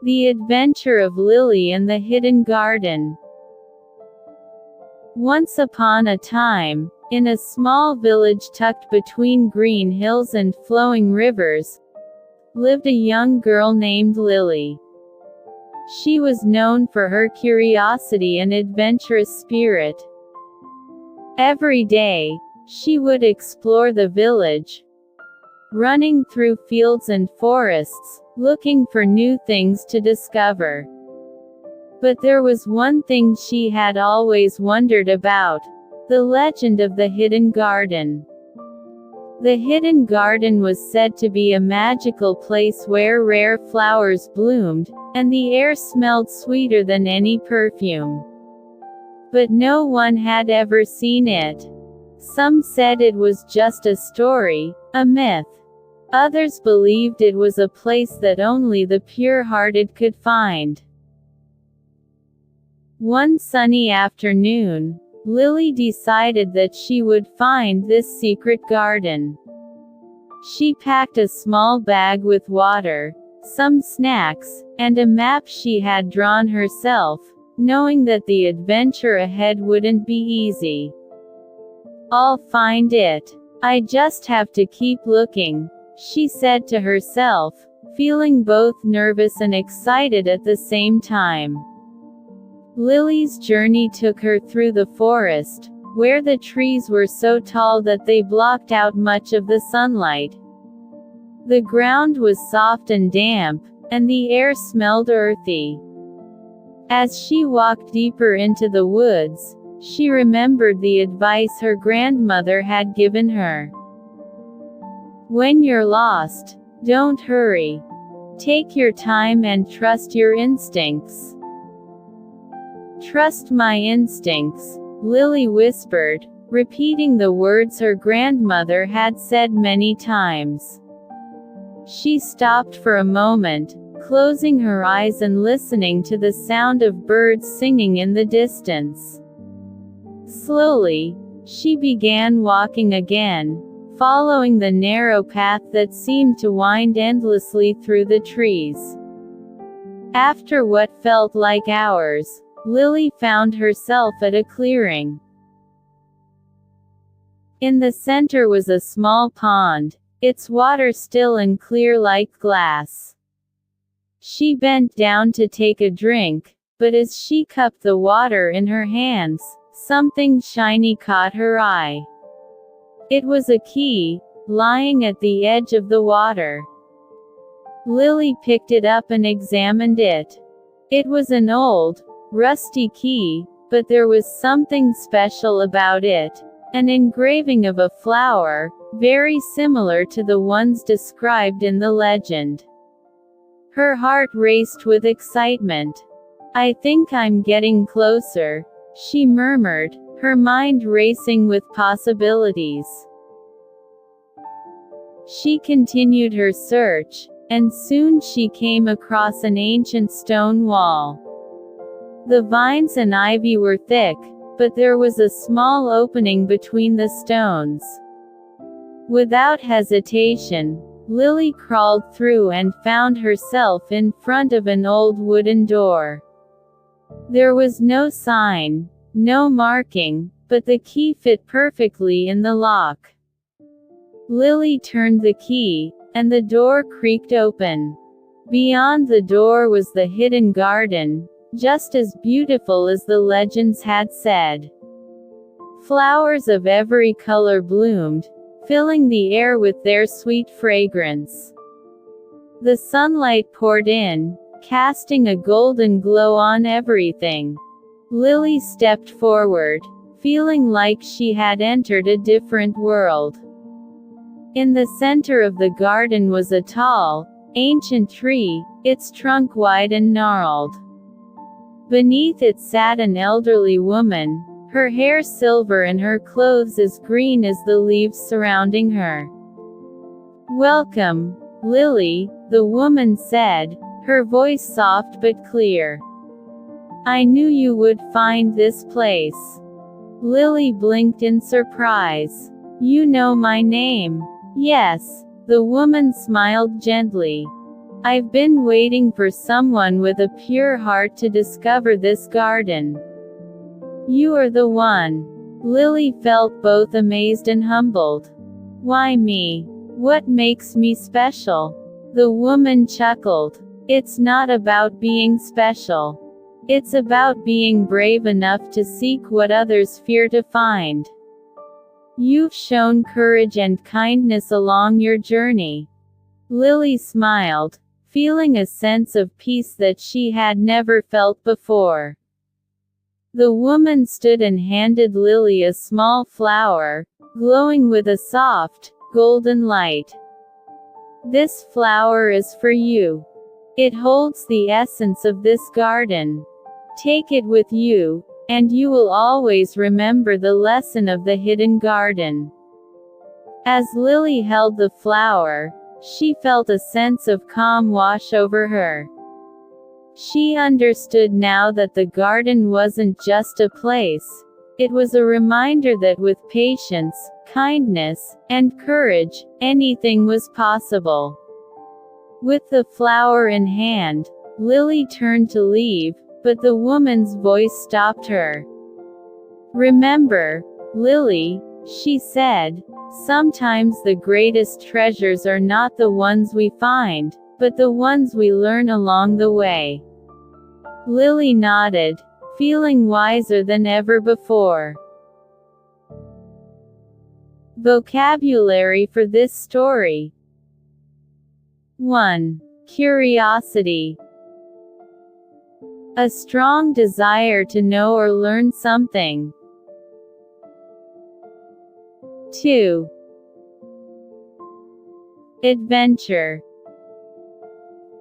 The Adventure of Lily and the Hidden Garden. Once upon a time, in a small village tucked between green hills and flowing rivers, lived a young girl named Lily. She was known for her curiosity and adventurous spirit. Every day, she would explore the village, running through fields and forests, looking for new things to discover. But there was one thing she had always wondered about: the legend of the hidden garden. The hidden garden was said to be a magical place where rare flowers bloomed, and the air smelled sweeter than any perfume. But no one had ever seen it. Some said it was just a story, a myth. Others believed it was a place that only the pure-hearted could find. One sunny afternoon, Lily decided that she would find this secret garden. She packed a small bag with water, some snacks, and a map she had drawn herself, knowing that the adventure ahead wouldn't be easy. "I'll find it. I just have to keep looking," she said to herself, feeling both nervous and excited at the same time. Lily's journey took her through the forest, where the trees were so tall that they blocked out much of the sunlight. The ground was soft and damp, and the air smelled earthy. As she walked deeper into the woods, she remembered the advice her grandmother had given her. "When you're lost, don't hurry. Take your time and trust your instincts." "Trust my instincts," Lily whispered, repeating the words her grandmother had said many times. She stopped for a moment, closing her eyes and listening to the sound of birds singing in the distance. Slowly, she began walking again, following the narrow path that seemed to wind endlessly through the trees. After what felt like hours, Lily found herself at a clearing. In the center was a small pond, its water still and clear like glass. She bent down to take a drink, but as she cupped the water in her hands, something shiny caught her eye. It was a key, lying at the edge of the water. Lily picked it up and examined it. It was an old, rusty key, but there was something special about it: an engraving of a flower, very similar to the ones described in the legend. Her heart raced with excitement. "I think I'm getting closer," she murmured, her mind racing with possibilities. She continued her search, and soon she came across an ancient stone wall. The vines and ivy were thick, but there was a small opening between the stones. Without hesitation, Lily crawled through and found herself in front of an old wooden door. There was no sign, no marking, but the key fit perfectly in the lock. Lily turned the key, and the door creaked open. Beyond the door was the hidden garden, just as beautiful as the legends had said. Flowers of every color bloomed, filling the air with their sweet fragrance. The sunlight poured in, casting a golden glow on everything. Lily stepped forward, feeling like she had entered a different world. In the center of the garden was a tall, ancient tree, its trunk wide and gnarled. Beneath it sat an elderly woman, her hair silver and her clothes as green as the leaves surrounding her. "Welcome, Lily," the woman said, her voice soft but clear. "I knew you would find this place." Lily blinked in surprise. "You know my name?" "Yes," the woman smiled gently. I've been waiting for someone with a pure heart to discover this garden. You are the one. Lily felt both amazed and humbled. Why me? What makes me special? The woman chuckled. It's not about being special. It's about being brave enough to seek what others fear to find. You've shown courage and kindness along your journey. Lily smiled, feeling a sense of peace that she had never felt before. The woman stood and handed Lily a small flower, glowing with a soft, golden light. This flower is for you. It holds the essence of this garden. Take it with you, and you will always remember the lesson of the hidden garden. As Lily held the flower, she felt a sense of calm wash over her. She understood now that the garden wasn't just a place. It was a reminder that with patience, kindness, and courage, anything was possible. With the flower in hand, Lily turned to leave, but the woman's voice stopped her. Remember, Lily, she said, sometimes the greatest treasures are not the ones we find, but the ones we learn along the way. Lily nodded, feeling wiser than ever before. Vocabulary for this story. 1. Curiosity. A strong desire to know or learn something. 2. Adventure.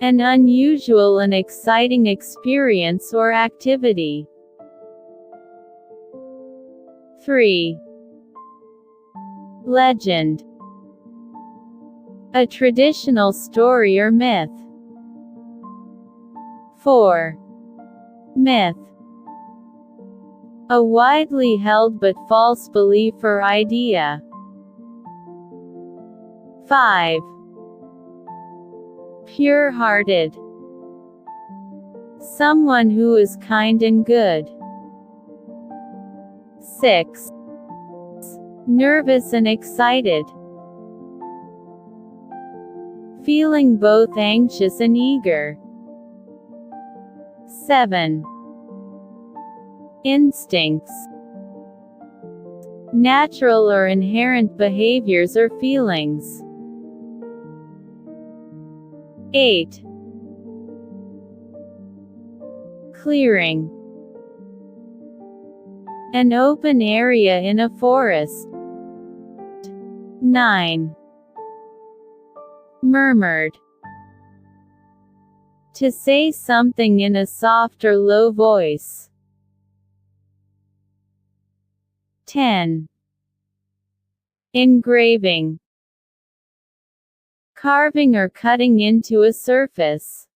An unusual and exciting experience or activity. 3. Legend. A traditional story or myth. 4. Myth. A widely held but false belief or idea. 5. Pure-hearted. Someone who is kind and good. 6. Nervous and excited. Feeling both anxious and eager. 7. Instincts. Natural or inherent behaviors or feelings. 8. Clearing. An open area in a forest. 9. Murmured. To say something in a soft or low voice. 10. Engraving. Carving or cutting into a surface.